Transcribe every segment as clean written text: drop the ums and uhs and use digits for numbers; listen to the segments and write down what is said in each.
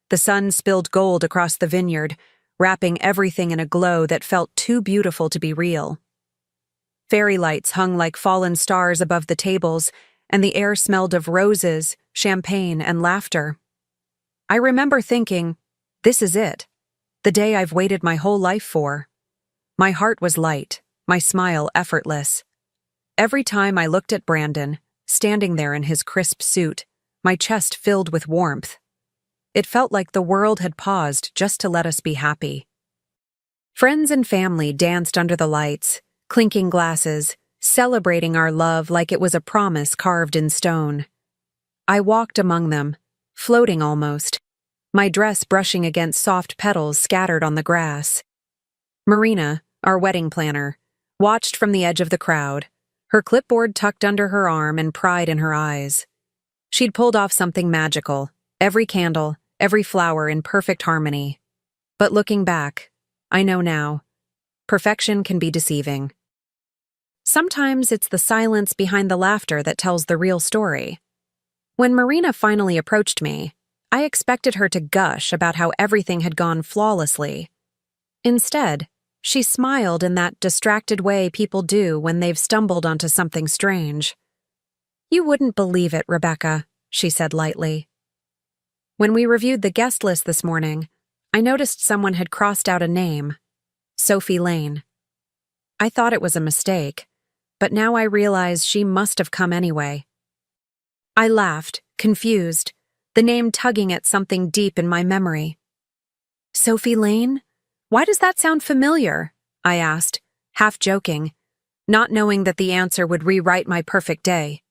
The sun spilled gold across the vineyard, wrapping everything in a glow that felt too beautiful to be real. Fairy lights hung like fallen stars above the tables, and the air smelled of roses, champagne, and laughter. I remember thinking, this is it, the day I've waited my whole life for. My heart was light, my smile effortless. Every time I looked at Brandon, standing there in his crisp suit, my chest filled with warmth. It felt like the world had paused just to let us be happy. Friends and family danced under the lights, clinking glasses, celebrating our love like it was a promise carved in stone. I walked among them, floating almost, my dress brushing against soft petals scattered on the grass. Marina, our wedding planner, watched from the edge of the crowd, her clipboard tucked under her arm and pride in her eyes. She'd pulled off something magical, every candle, every flower in perfect harmony. But looking back, I know now, perfection can be deceiving. Sometimes it's the silence behind the laughter that tells the real story. When Marina finally approached me, I expected her to gush about how everything had gone flawlessly. Instead, she smiled in that distracted way people do when they've stumbled onto something strange. "You wouldn't believe it, Rebecca," she said lightly. When we reviewed the guest list this morning, I noticed someone had crossed out a name, Sophie Lane. I thought it was a mistake, but now I realize she must have come anyway. I laughed, confused, the name tugging at something deep in my memory. "Sophie Lane? Why does that sound familiar?" I asked, half joking, not knowing that the answer would rewrite my perfect day.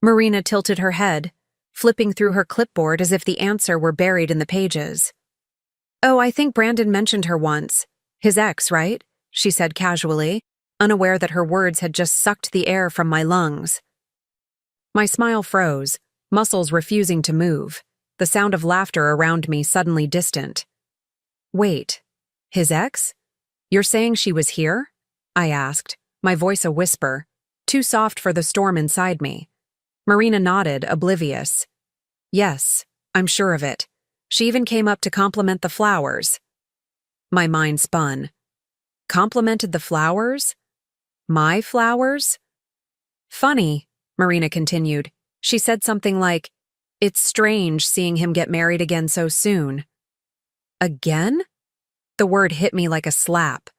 Marina tilted her head, flipping through her clipboard as if the answer were buried in the pages. "Oh, I think Brandon mentioned her once. His ex, right?" she said casually, unaware that her words had just sucked the air from my lungs. My smile froze, muscles refusing to move, the sound of laughter around me suddenly distant. "Wait, his ex? You're saying she was here?" I asked, my voice a whisper, too soft for the storm inside me. Marina nodded, oblivious. "Yes, I'm sure of it. She even came up to compliment the flowers." My mind spun. Complimented the flowers? My flowers? "Funny," Marina continued. She said something like, "It's strange seeing him get married again so soon." Again? The word hit me like a slap.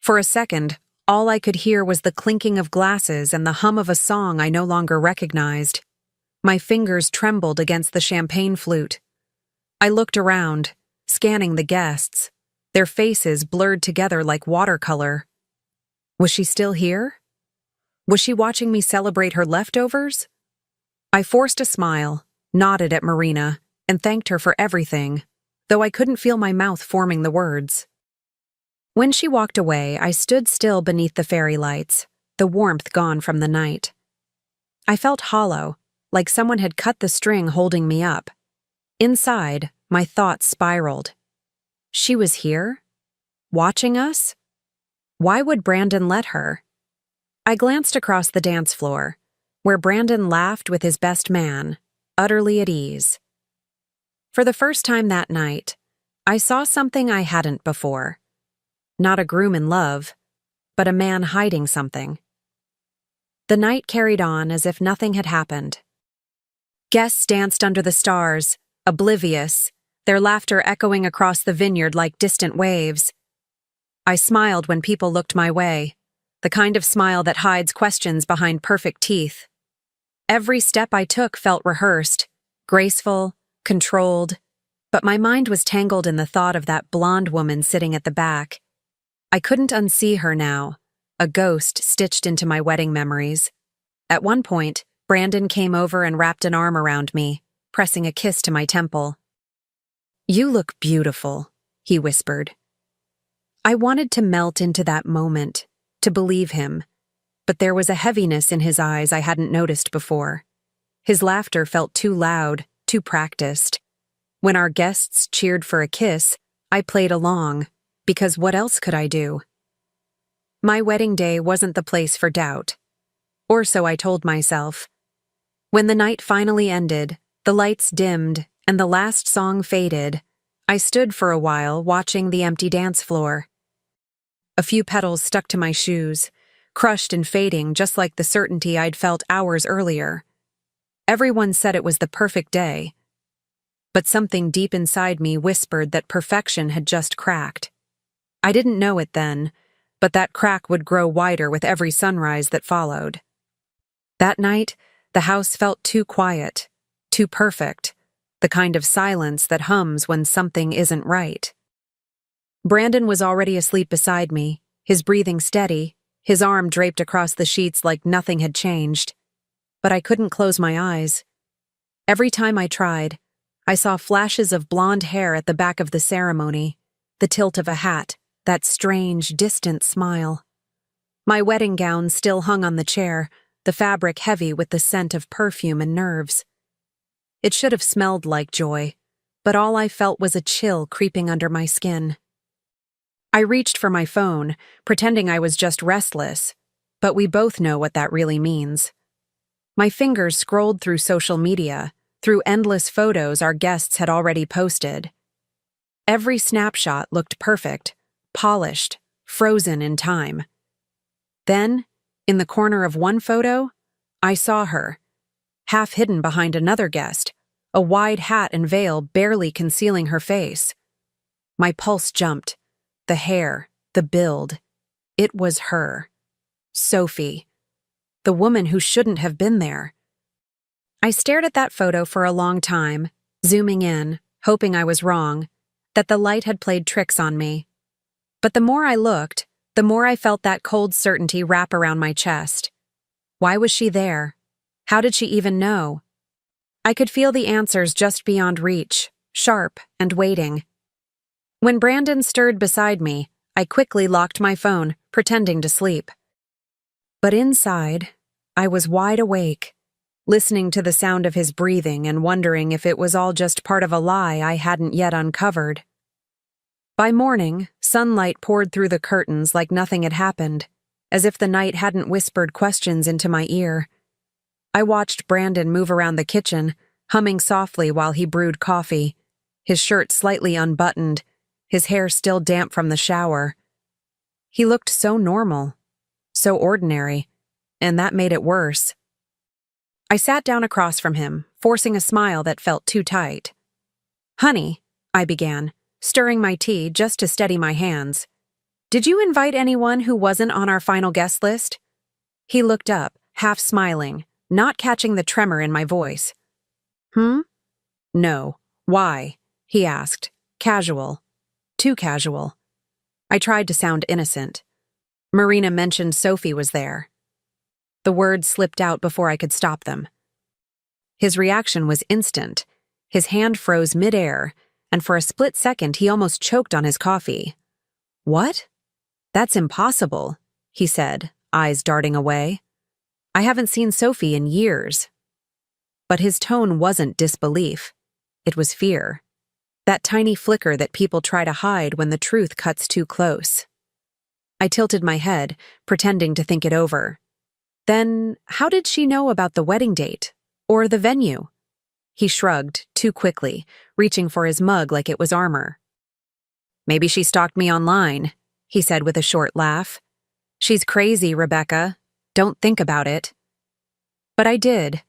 For a second, all I could hear was the clinking of glasses and the hum of a song I no longer recognized. My fingers trembled against the champagne flute. I looked around, scanning the guests, their faces blurred together like watercolor. Was she still here? Was she watching me celebrate her leftovers? I forced a smile, nodded at Marina, and thanked her for everything, though I couldn't feel my mouth forming the words. When she walked away, I stood still beneath the fairy lights, the warmth gone from the night. I felt hollow, like someone had cut the string holding me up. Inside, my thoughts spiraled. She was here? Watching us? Why would Brandon let her? I glanced across the dance floor, where Brandon laughed with his best man, utterly at ease. For the first time that night, I saw something I hadn't before. Not a groom in love, but a man hiding something. The night carried on as if nothing had happened. Guests danced under the stars, oblivious, their laughter echoing across the vineyard like distant waves. I smiled when people looked my way, the kind of smile that hides questions behind perfect teeth. Every step I took felt rehearsed, graceful, controlled, but my mind was tangled in the thought of that blonde woman sitting at the back. I couldn't unsee her now, a ghost stitched into my wedding memories. At one point, Brandon came over and wrapped an arm around me, pressing a kiss to my temple. "You look beautiful," he whispered. I wanted to melt into that moment, to believe him, but there was a heaviness in his eyes I hadn't noticed before. His laughter felt too loud, too practiced. When our guests cheered for a kiss, I played along, because what else could I do? My wedding day wasn't the place for doubt. Or so I told myself. When the night finally ended, the lights dimmed, and the last song faded, I stood for a while watching the empty dance floor. A few petals stuck to my shoes, crushed and fading just like the certainty I'd felt hours earlier. Everyone said it was the perfect day, but something deep inside me whispered that perfection had just cracked. I didn't know it then, but that crack would grow wider with every sunrise that followed. That night, the house felt too quiet, too perfect, the kind of silence that hums when something isn't right. Brandon was already asleep beside me, his breathing steady, his arm draped across the sheets like nothing had changed. But I couldn't close my eyes. Every time I tried, I saw flashes of blonde hair at the back of the ceremony, the tilt of a hat, that strange, distant smile. My wedding gown still hung on the chair, the fabric heavy with the scent of perfume and nerves. It should have smelled like joy, but all I felt was a chill creeping under my skin. I reached for my phone, pretending I was just restless, but we both know what that really means. My fingers scrolled through social media, through endless photos our guests had already posted. Every snapshot looked perfect, polished, frozen in time. Then, in the corner of one photo, I saw her, half hidden behind another guest, a wide hat and veil barely concealing her face. My pulse jumped. The hair, the build. It was her. Sophie. The woman who shouldn't have been there. I stared at that photo for a long time, zooming in, hoping I was wrong, that the light had played tricks on me. But the more I looked, the more I felt that cold certainty wrap around my chest. Why was she there? How did she even know? I could feel the answers just beyond reach, sharp and waiting. When Brandon stirred beside me, I quickly locked my phone, pretending to sleep. But inside, I was wide awake, listening to the sound of his breathing and wondering if it was all just part of a lie I hadn't yet uncovered. By morning, sunlight poured through the curtains like nothing had happened, as if the night hadn't whispered questions into my ear. I watched Brandon move around the kitchen, humming softly while he brewed coffee, his shirt slightly unbuttoned, his hair still damp from the shower. He looked so normal, so ordinary, and that made it worse. I sat down across from him, forcing a smile that felt too tight. "Honey," I began, stirring my tea just to steady my hands. "Did you invite anyone who wasn't on our final guest list?" He looked up, half smiling, not catching the tremor in my voice. "No. Why?" he asked, casual. Too casual. I tried to sound innocent. Marina mentioned Sophie was there. The words slipped out before I could stop them. His reaction was instant. His hand froze midair, and for a split second he almost choked on his coffee. "What? That's impossible," he said, eyes darting away. "I haven't seen Sophie in years." But his tone wasn't disbelief. It was fear. That tiny flicker that people try to hide when the truth cuts too close. I tilted my head, pretending to think it over. "Then, how did she know about the wedding date? Or the venue?" He shrugged, too quickly, reaching for his mug like it was armor. "Maybe she stalked me online," he said with a short laugh. "She's crazy, Rebecca. Don't think about it." But I did.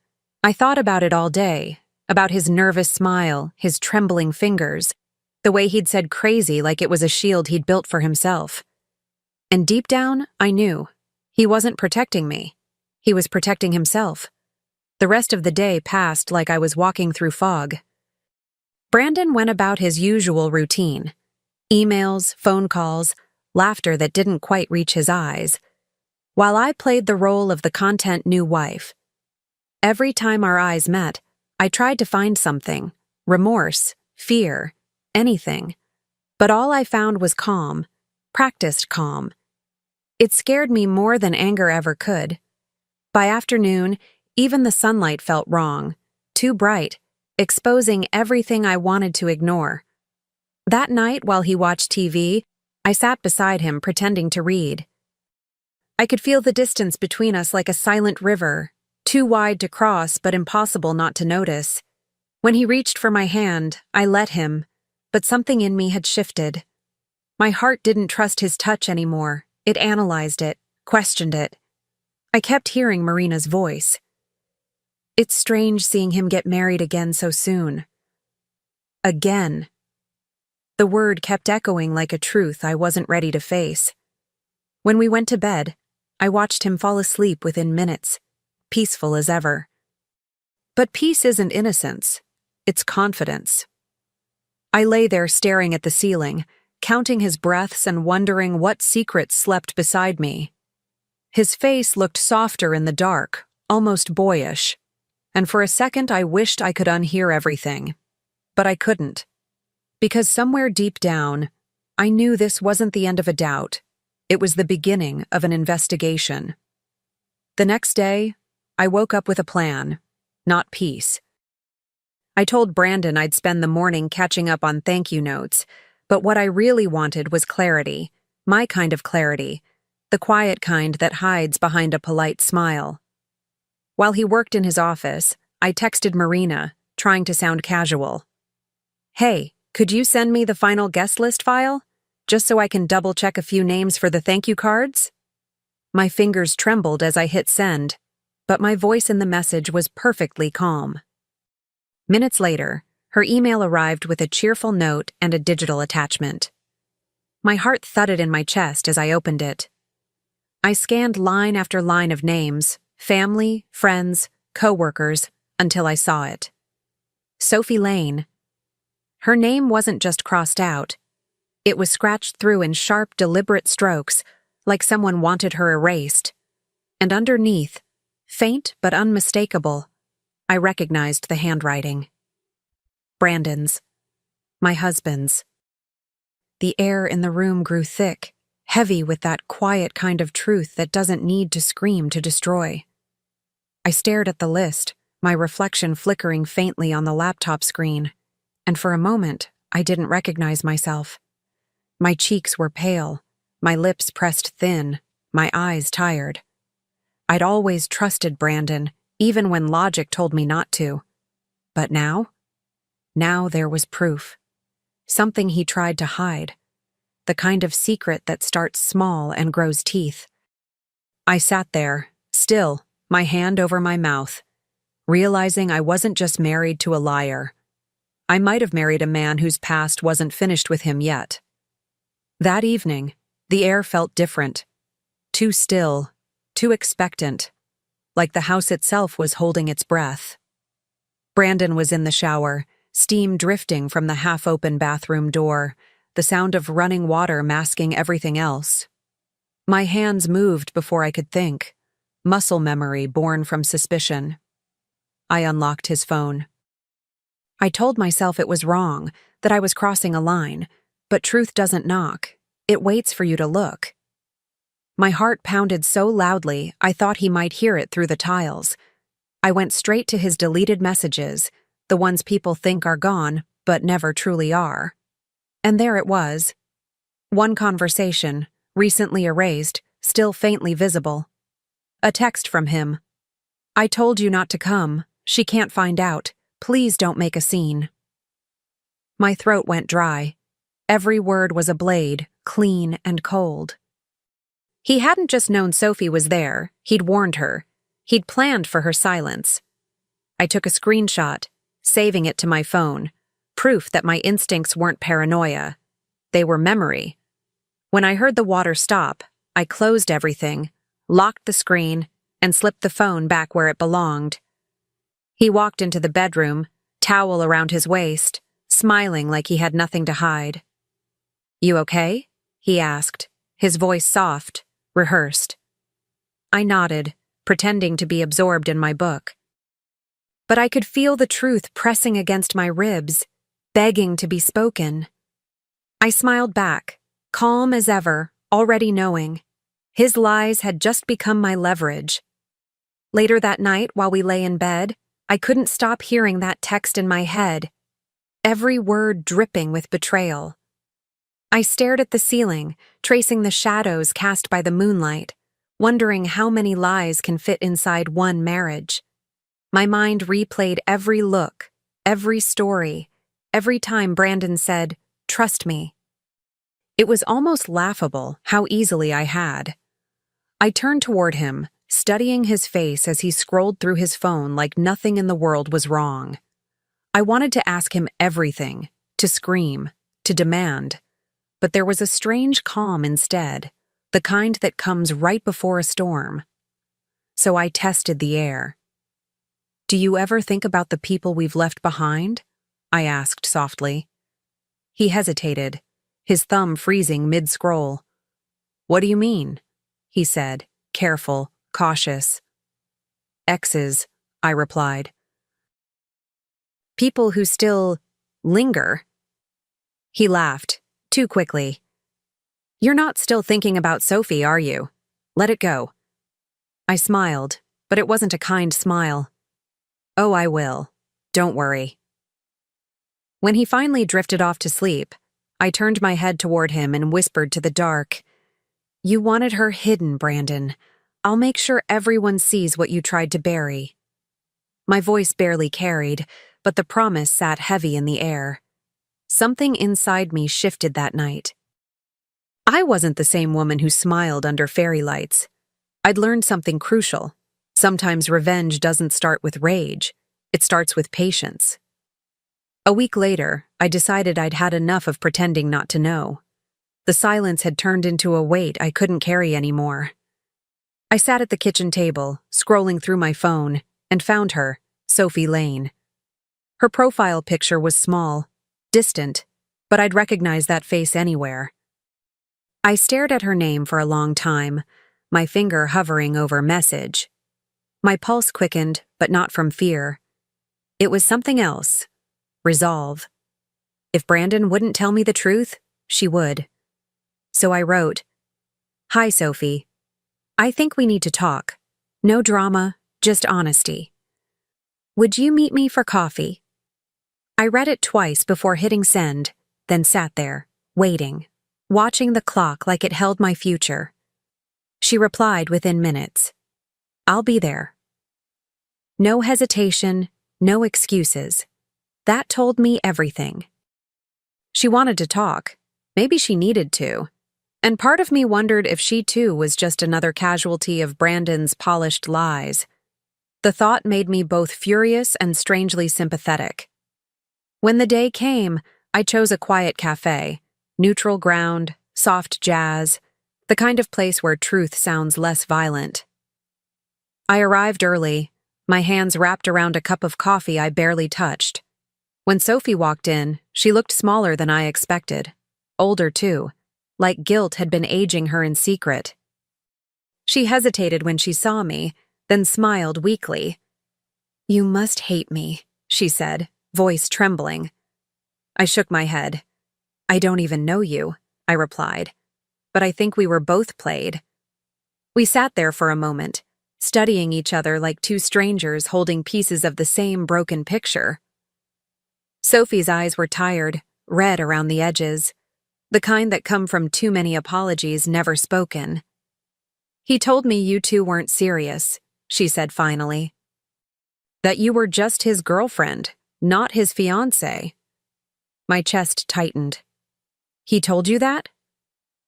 I thought about it all day. About his nervous smile, his trembling fingers, the way he'd said crazy like it was a shield he'd built for himself. And deep down, I knew. He wasn't protecting me. He was protecting himself. The rest of the day passed like I was walking through fog. Brandon went about his usual routine. Emails, phone calls, laughter that didn't quite reach his eyes, while I played the role of the content new wife. Every time our eyes met, I tried to find something, remorse, fear, anything. But all I found was calm, practiced calm. It scared me more than anger ever could. By afternoon, even the sunlight felt wrong, too bright, exposing everything I wanted to ignore. That night, while he watched TV, I sat beside him pretending to read. I could feel the distance between us like a silent river, too wide to cross but impossible not to notice. When he reached for my hand, I let him, but something in me had shifted. My heart didn't trust his touch anymore. It analyzed it, questioned it. I kept hearing Marina's voice. It's strange seeing him get married again so soon. Again. The word kept echoing like a truth I wasn't ready to face. When we went to bed, I watched him fall asleep within minutes, peaceful as ever. But peace isn't innocence, it's confidence. I lay there staring at the ceiling, counting his breaths and wondering what secrets slept beside me. His face looked softer in the dark, almost boyish, and for a second I wished I could unhear everything. But I couldn't. Because somewhere deep down, I knew this wasn't the end of a doubt. It was the beginning of an investigation. The next day, I woke up with a plan, not peace. I told Brandon I'd spend the morning catching up on thank you notes, but what I really wanted was clarity, my kind of clarity, the quiet kind that hides behind a polite smile. While he worked in his office, I texted Marina, trying to sound casual. Hey, could you send me the final guest list file? Just so I can double-check a few names for the thank you cards? My fingers trembled as I hit send, but my voice in the message was perfectly calm. Minutes later, her email arrived with a cheerful note and a digital attachment. My heart thudded in my chest as I opened it. I scanned line after line of names, family, friends, co-workers, until I saw it. Sophie Lane. Her name wasn't just crossed out. It was scratched through in sharp, deliberate strokes, like someone wanted her erased. And underneath, faint but unmistakable, I recognized the handwriting. Brandon's. My husband's. The air in the room grew thick, heavy with that quiet kind of truth that doesn't need to scream to destroy. I stared at the list, my reflection flickering faintly on the laptop screen, and for a moment, I didn't recognize myself. My cheeks were pale, my lips pressed thin, my eyes tired. I'd always trusted Brandon, even when logic told me not to. But now? Now there was proof. Something he tried to hide. The kind of secret that starts small and grows teeth. I sat there, still, my hand over my mouth, realizing I wasn't just married to a liar. I might have married a man whose past wasn't finished with him yet. That evening, the air felt different. Too still, too expectant, like the house itself was holding its breath. Brandon was in the shower, steam drifting from the half-open bathroom door, the sound of running water masking everything else. My hands moved before I could think, muscle memory born from suspicion. I unlocked his phone. I told myself it was wrong, that I was crossing a line, but truth doesn't knock. It waits for you to look. My heart pounded so loudly I thought he might hear it through the tiles. I went straight to his deleted messages, the ones people think are gone, but never truly are. And there it was. One conversation, recently erased, still faintly visible. A text from him. I told you not to come. She can't find out. Please don't make a scene. My throat went dry. Every word was a blade, clean and cold. He hadn't just known Sophie was there, he'd warned her. He'd planned for her silence. I took a screenshot, saving it to my phone, proof that my instincts weren't paranoia. They were memory. When I heard the water stop, I closed everything, locked the screen, and slipped the phone back where it belonged. He walked into the bedroom, towel around his waist, smiling like he had nothing to hide. "You okay?" he asked, his voice soft, rehearsed. I nodded, pretending to be absorbed in my book. But I could feel the truth pressing against my ribs, begging to be spoken. I smiled back, calm as ever, already knowing. His lies had just become my leverage. Later that night, while we lay in bed, I couldn't stop hearing that text in my head, every word dripping with betrayal. I stared at the ceiling, tracing the shadows cast by the moonlight, wondering how many lies can fit inside one marriage. My mind replayed every look, every story, every time Brandon said, "Trust me." It was almost laughable how easily I had. I turned toward him, studying his face as he scrolled through his phone like nothing in the world was wrong. I wanted to ask him everything, to scream, to demand, but there was a strange calm instead, the kind that comes right before a storm. So I tested the air. "Do you ever think about the people we've left behind?" I asked softly. He hesitated, his thumb freezing mid-scroll. "What do you mean?" he said, careful, cautious. "Exes," I replied. "People who still linger." He laughed, too quickly. "You're not still thinking about Sophie, are you? Let it go." I smiled, but it wasn't a kind smile. "Oh, I will. Don't worry." When he finally drifted off to sleep, I turned my head toward him and whispered to the dark, "You wanted her hidden, Brandon. I'll make sure everyone sees what you tried to bury." My voice barely carried, but the promise sat heavy in the air. Something inside me shifted that night. I wasn't the same woman who smiled under fairy lights. I'd learned something crucial. Sometimes revenge doesn't start with rage. It starts with patience. A week later, I decided I'd had enough of pretending not to know. The silence had turned into a weight I couldn't carry anymore. I sat at the kitchen table, scrolling through my phone, and found her, Sophie Lane. Her profile picture was small, distant, but I'd recognize that face anywhere. I stared at her name for a long time, my finger hovering over message. My pulse quickened, but not from fear. It was something else. Resolve. If Brandon wouldn't tell me the truth, she would. So I wrote, "Hi, Sophie. I think we need to talk. No drama, just honesty. Would you meet me for coffee?" I read it twice before hitting send, then sat there, waiting, watching the clock like it held my future. She replied within minutes, "I'll be there." No hesitation, no excuses. That told me everything. She wanted to talk. Maybe she needed to. And part of me wondered if she too was just another casualty of Brandon's polished lies. The thought made me both furious and strangely sympathetic. When the day came, I chose a quiet cafe, neutral ground, soft jazz, the kind of place where truth sounds less violent. I arrived early, my hands wrapped around a cup of coffee I barely touched. When Sophie walked in, she looked smaller than I expected. Older, too, like guilt had been aging her in secret. She hesitated when she saw me, then smiled weakly. "You must hate me," she said, voice trembling. I shook my head. "I don't even know you," I replied. "But I think we were both played." We sat there for a moment, studying each other like two strangers holding pieces of the same broken picture. Sophie's eyes were tired, red around the edges, the kind that come from too many apologies never spoken. "He told me you two weren't serious," she said finally. "That you were just his girlfriend, not his fiancée." My chest tightened. "He told you that?"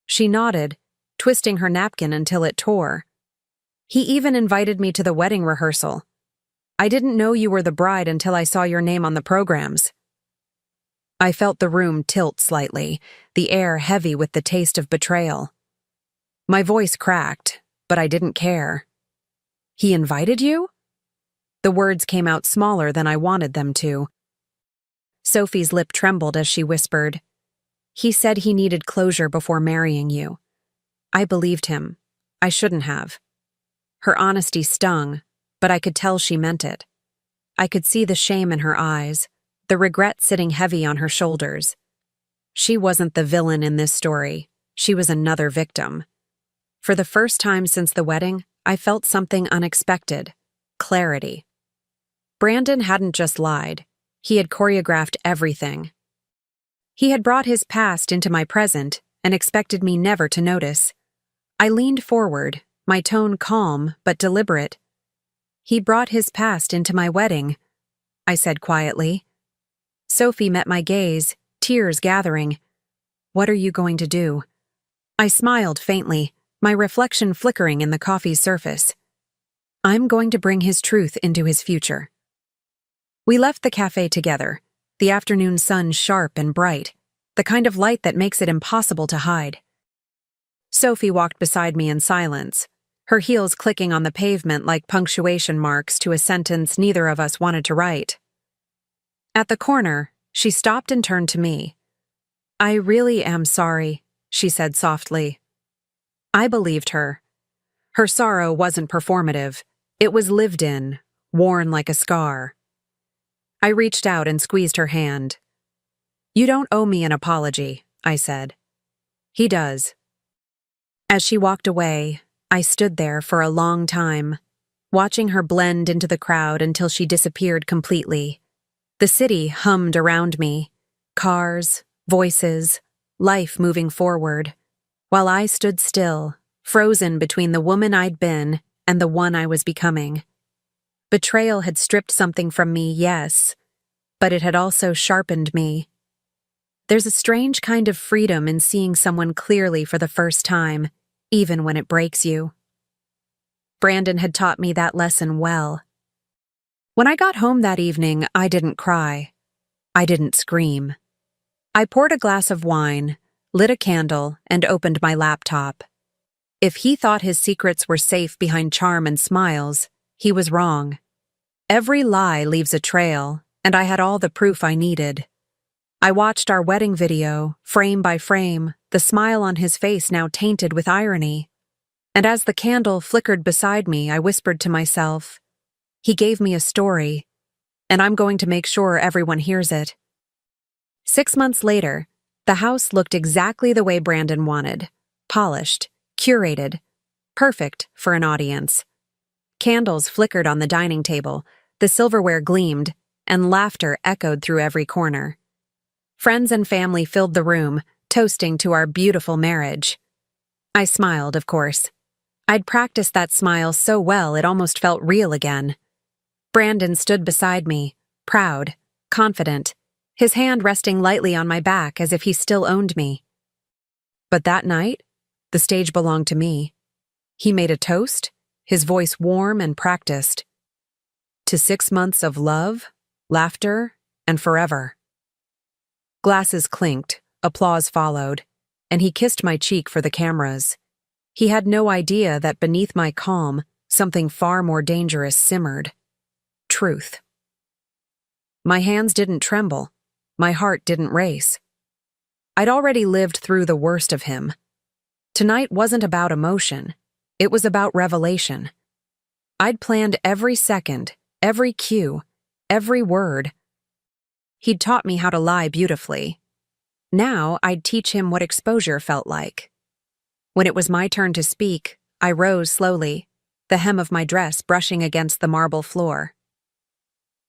She nodded, twisting her napkin until it tore. "He even invited me to the wedding rehearsal. I didn't know you were the bride until I saw your name on the programs." I felt the room tilt slightly, the air heavy with the taste of betrayal. My voice cracked, but I didn't care. "He invited you?" The words came out smaller than I wanted them to. Sophie's lip trembled as she whispered, "He said he needed closure before marrying you." I believed him. I shouldn't have. Her honesty stung, but I could tell she meant it. I could see the shame in her eyes, the regret sitting heavy on her shoulders. She wasn't the villain in this story. She was another victim. For the first time since the wedding, I felt something unexpected. Clarity. Brandon hadn't just lied. He had choreographed everything. He had brought his past into my present and expected me never to notice. I leaned forward, my tone calm but deliberate. "He brought his past into my wedding," I said quietly, Sophie met my gaze, tears gathering. "What are you going to do?" I smiled faintly, my reflection flickering in the coffee's surface. "I'm going to bring his truth into his future." We left the cafe together, the afternoon sun sharp and bright, the kind of light that makes it impossible to hide. Sophie walked beside me in silence, her heels clicking on the pavement like punctuation marks to a sentence neither of us wanted to write. At the corner, she stopped and turned to me. "I really am sorry," she said softly. I believed her. Her sorrow wasn't performative. It was lived in, worn like a scar. I reached out and squeezed her hand. "You don't owe me an apology," I said. "He does." As she walked away, I stood there for a long time, watching her blend into the crowd until she disappeared completely. The city hummed around me, cars, voices, life moving forward, while I stood still, frozen between the woman I'd been and the one I was becoming. Betrayal had stripped something from me, yes, but it had also sharpened me. There's a strange kind of freedom in seeing someone clearly for the first time, even when it breaks you. Brandon had taught me that lesson well. When I got home that evening, I didn't cry. I didn't scream. I poured a glass of wine, lit a candle, and opened my laptop. If he thought his secrets were safe behind charm and smiles, he was wrong. Every lie leaves a trail, and I had all the proof I needed. I watched our wedding video, frame by frame, the smile on his face now tainted with irony. And as the candle flickered beside me, I whispered to myself, "He gave me a story, and I'm going to make sure everyone hears it." 6 months later, the house looked exactly the way Brandon wanted, polished, curated, perfect for an audience. Candles flickered on the dining table, the silverware gleamed, and laughter echoed through every corner. Friends and family filled the room, toasting to our beautiful marriage. I smiled, of course. I'd practiced that smile so well it almost felt real again. Brandon stood beside me, proud, confident, his hand resting lightly on my back as if he still owned me. But that night, the stage belonged to me. He made a toast, his voice warm and practiced. To 6 months of love, laughter, and forever. Glasses clinked, applause followed, and he kissed my cheek for the cameras. He had no idea that beneath my calm, something far more dangerous simmered. Truth. My hands didn't tremble. My heart didn't race. I'd already lived through the worst of him. Tonight wasn't about emotion. It was about revelation. I'd planned every second, every cue, every word. He'd taught me how to lie beautifully. Now I'd teach him what exposure felt like. When it was my turn to speak, I rose slowly, the hem of my dress brushing against the marble floor.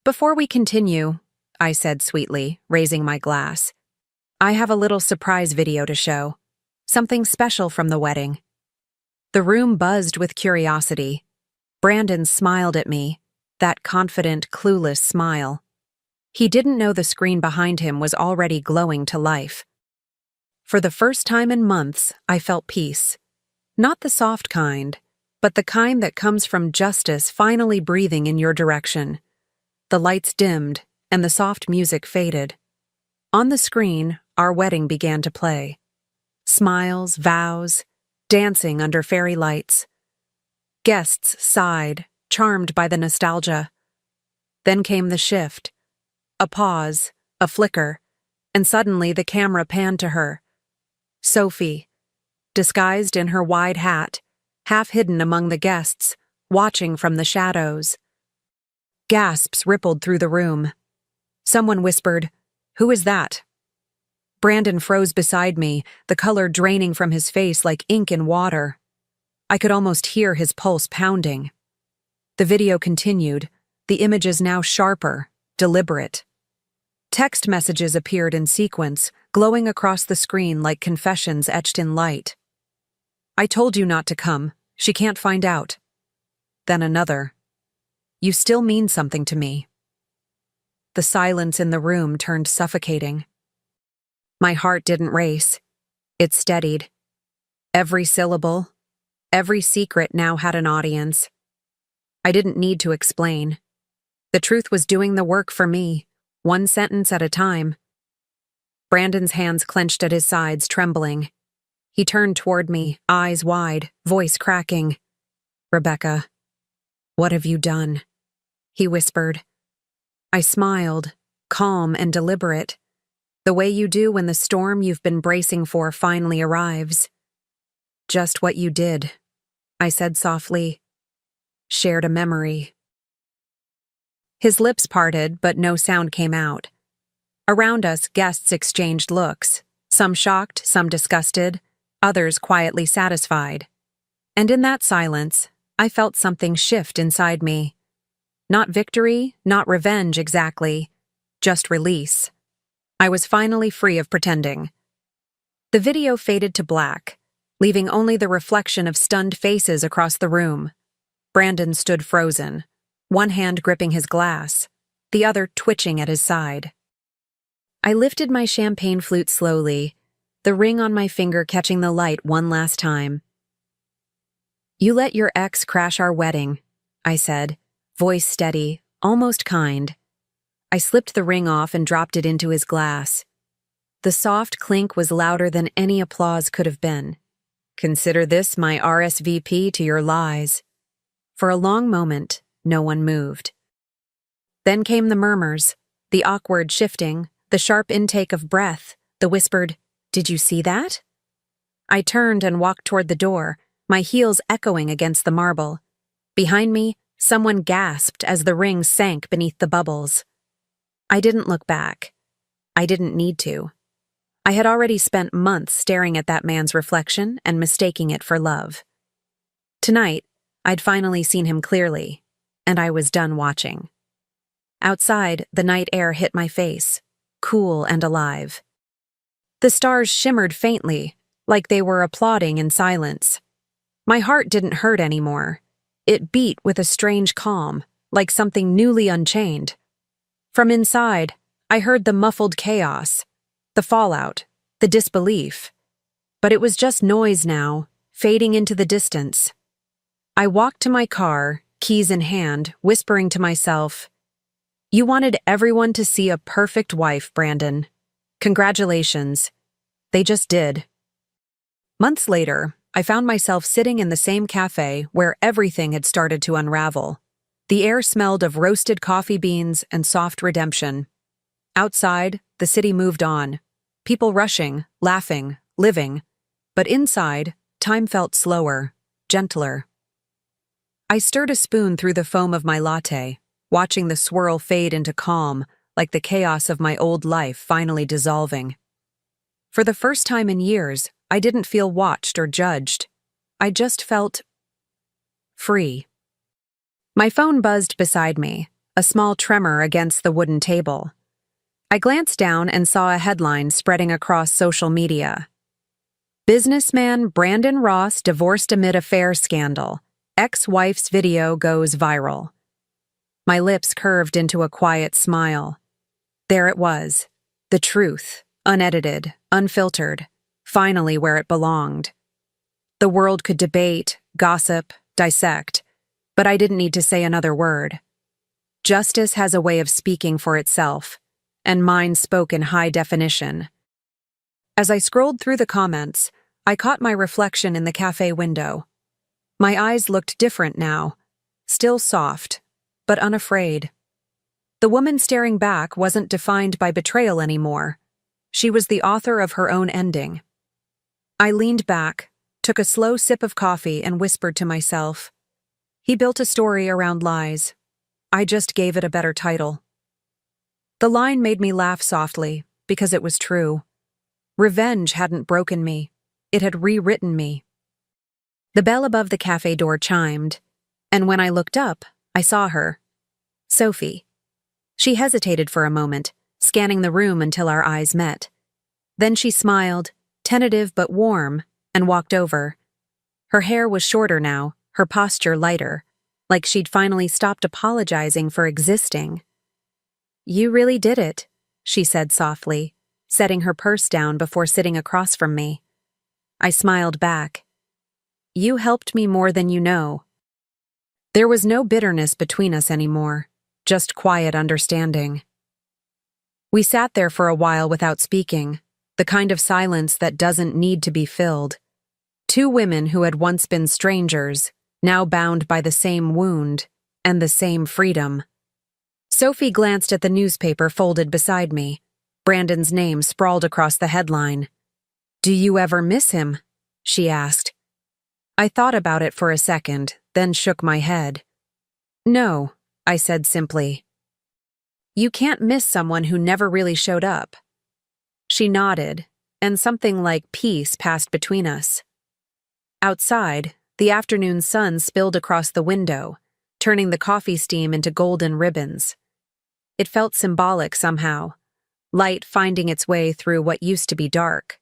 "Before we continue," I said sweetly, raising my glass, "I have a little surprise video to show. Something special from the wedding." The room buzzed with curiosity. Brandon smiled at me, that confident, clueless smile. He didn't know the screen behind him was already glowing to life. For the first time in months, I felt peace. Not the soft kind, but the kind that comes from justice finally breathing in your direction. The lights dimmed, and the soft music faded. On the screen, our wedding began to play. Smiles, vows, dancing under fairy lights. Guests sighed, charmed by the nostalgia. Then came the shift. A pause, a flicker, and suddenly the camera panned to her. Sophie, disguised in her wide hat, half hidden among the guests, watching from the shadows. Gasps rippled through the room. Someone whispered, "Who is that?" Brandon froze beside me, the color draining from his face like ink in water. I could almost hear his pulse pounding. The video continued, the images now sharper, deliberate. Text messages appeared in sequence, glowing across the screen like confessions etched in light. "I told you not to come. She can't find out." Then another. "You still mean something to me." the silence in the room turned suffocating. My heart didn't race. It steadied. Every syllable, every secret now had an audience. I didn't need to explain. The truth was doing the work for me, one sentence at a time. Brandon's hands clenched at his sides, trembling. He turned toward me, eyes wide, voice cracking. "Rebecca, what have you done?" he whispered. I smiled, calm and deliberate, the way you do when the storm you've been bracing for finally arrives. "Just what you did," I said softly. "Shared a memory." His lips parted, but no sound came out. Around us, guests exchanged looks, some shocked, some disgusted, others quietly satisfied. And in that silence, I felt something shift inside me. Not victory, not revenge exactly, just release. I was finally free of pretending. The video faded to black, leaving only the reflection of stunned faces across the room. Brandon stood frozen, one hand gripping his glass, the other twitching at his side. I lifted my champagne flute slowly, the ring on my finger catching the light one last time. "You let your ex crash our wedding," I said, voice steady, almost kind. I slipped the ring off and dropped it into his glass. The soft clink was louder than any applause could have been. "Consider this my RSVP to your lies." For a long moment, no one moved. Then came the murmurs, the awkward shifting, the sharp intake of breath, the whispered, "Did you see that?" I turned and walked toward the door, my heels echoing against the marble. Behind me, someone gasped as the ring sank beneath the bubbles. I didn't look back. I didn't need to. I had already spent months staring at that man's reflection and mistaking it for love. Tonight, I'd finally seen him clearly, and I was done watching. Outside, the night air hit my face, cool and alive. The stars shimmered faintly, like they were applauding in silence. My heart didn't hurt anymore. It beat with a strange calm, like something newly unchained. From inside, I heard the muffled chaos, the fallout, the disbelief. But it was just noise now, fading into the distance. I walked to my car, keys in hand, whispering to myself, "You wanted everyone to see a perfect wife, Brandon. Congratulations. They just did." Months later, I found myself sitting in the same cafe where everything had started to unravel. The air smelled of roasted coffee beans and soft redemption. Outside, the city moved on, people rushing, laughing, living. But inside, time felt slower, gentler. I stirred a spoon through the foam of my latte, watching the swirl fade into calm, like the chaos of my old life finally dissolving. For the first time in years, I didn't feel watched or judged. I just felt free. My phone buzzed beside me, a small tremor against the wooden table. I glanced down and saw a headline spreading across social media. "Businessman Brandon Ross divorced amid affair scandal. Ex-wife's video goes viral." My lips curved into a quiet smile. There it was, the truth, unedited, unfiltered, finally where it belonged. The world could debate, gossip, dissect, but I didn't need to say another word. Justice has a way of speaking for itself, and mine spoke in high definition. As I scrolled through the comments, I caught my reflection in the cafe window. My eyes looked different now, still soft, but unafraid. The woman staring back wasn't defined by betrayal anymore. She was the author of her own ending. I leaned back, took a slow sip of coffee, and whispered to myself, "He built a story around lies. I just gave it a better title." The line made me laugh softly, because it was true. Revenge hadn't broken me. It had rewritten me. The bell above the cafe door chimed, and when I looked up, I saw her. Sophie. She hesitated for a moment, scanning the room until our eyes met. Then she smiled, tentative but warm, and walked over. Her hair was shorter now, her posture lighter, like she'd finally stopped apologizing for existing. You really did it, she said softly, setting her purse down before sitting across from me. I smiled back. You helped me more than you know. There was no bitterness between us anymore, just quiet understanding. We sat there for a while without speaking, the kind of silence that doesn't need to be filled. Two women who had once been strangers, now bound by the same wound and the same freedom. Sophie glanced at the newspaper folded beside me. Brandon's name sprawled across the headline. Do you ever miss him? She asked. I thought about it for a second, then shook my head. No, I said simply. You can't miss someone who never really showed up. She nodded, and something like peace passed between us. Outside, the afternoon sun spilled across the window, turning the coffee steam into golden ribbons. It felt symbolic somehow, light finding its way through what used to be dark.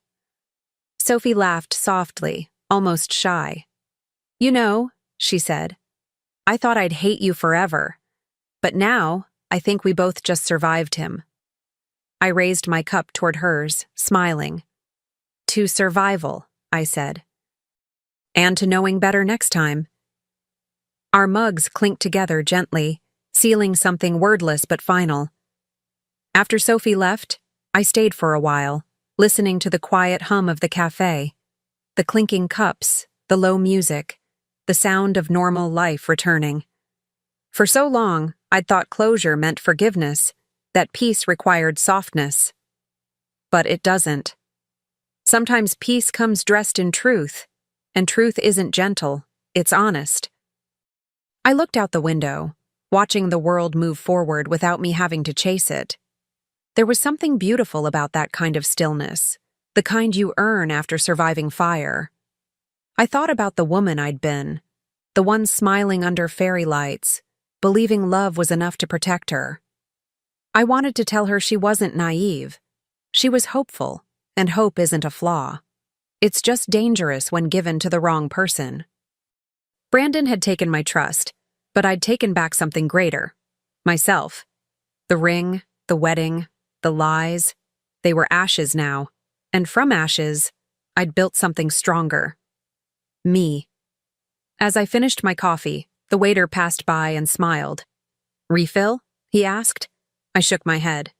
Sophie laughed softly, almost shy. You know, she said, I thought I'd hate you forever, but now I think we both just survived him. I raised my cup toward hers, smiling. To survival, I said. And to knowing better next time. Our mugs clinked together gently, sealing something wordless but final. After Sophie left, I stayed for a while, listening to the quiet hum of the cafe, the clinking cups, the low music, the sound of normal life returning. For so long, I'd thought closure meant forgiveness, that peace required softness. But it doesn't. Sometimes peace comes dressed in truth, and truth isn't gentle, it's honest. I looked out the window, watching the world move forward without me having to chase it. There was something beautiful about that kind of stillness, the kind you earn after surviving fire. I thought about the woman I'd been, the one smiling under fairy lights, believing love was enough to protect her. I wanted to tell her she wasn't naive. She was hopeful, and hope isn't a flaw. It's just dangerous when given to the wrong person. Brandon had taken my trust, but I'd taken back something greater. Myself. The ring, the wedding, the lies. They were ashes now, and from ashes, I'd built something stronger. Me. As I finished my coffee, the waiter passed by and smiled. Refill? He asked. I shook my head.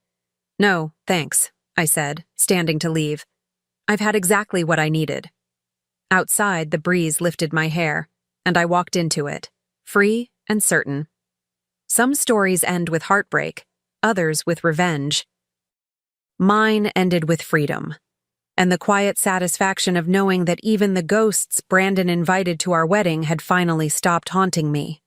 No, thanks, I said, standing to leave. I've had exactly what I needed. Outside, the breeze lifted my hair, and I walked into it, free and certain. Some stories end with heartbreak, others with revenge. Mine ended with freedom, and the quiet satisfaction of knowing that even the ghosts Brandon invited to our wedding had finally stopped haunting me.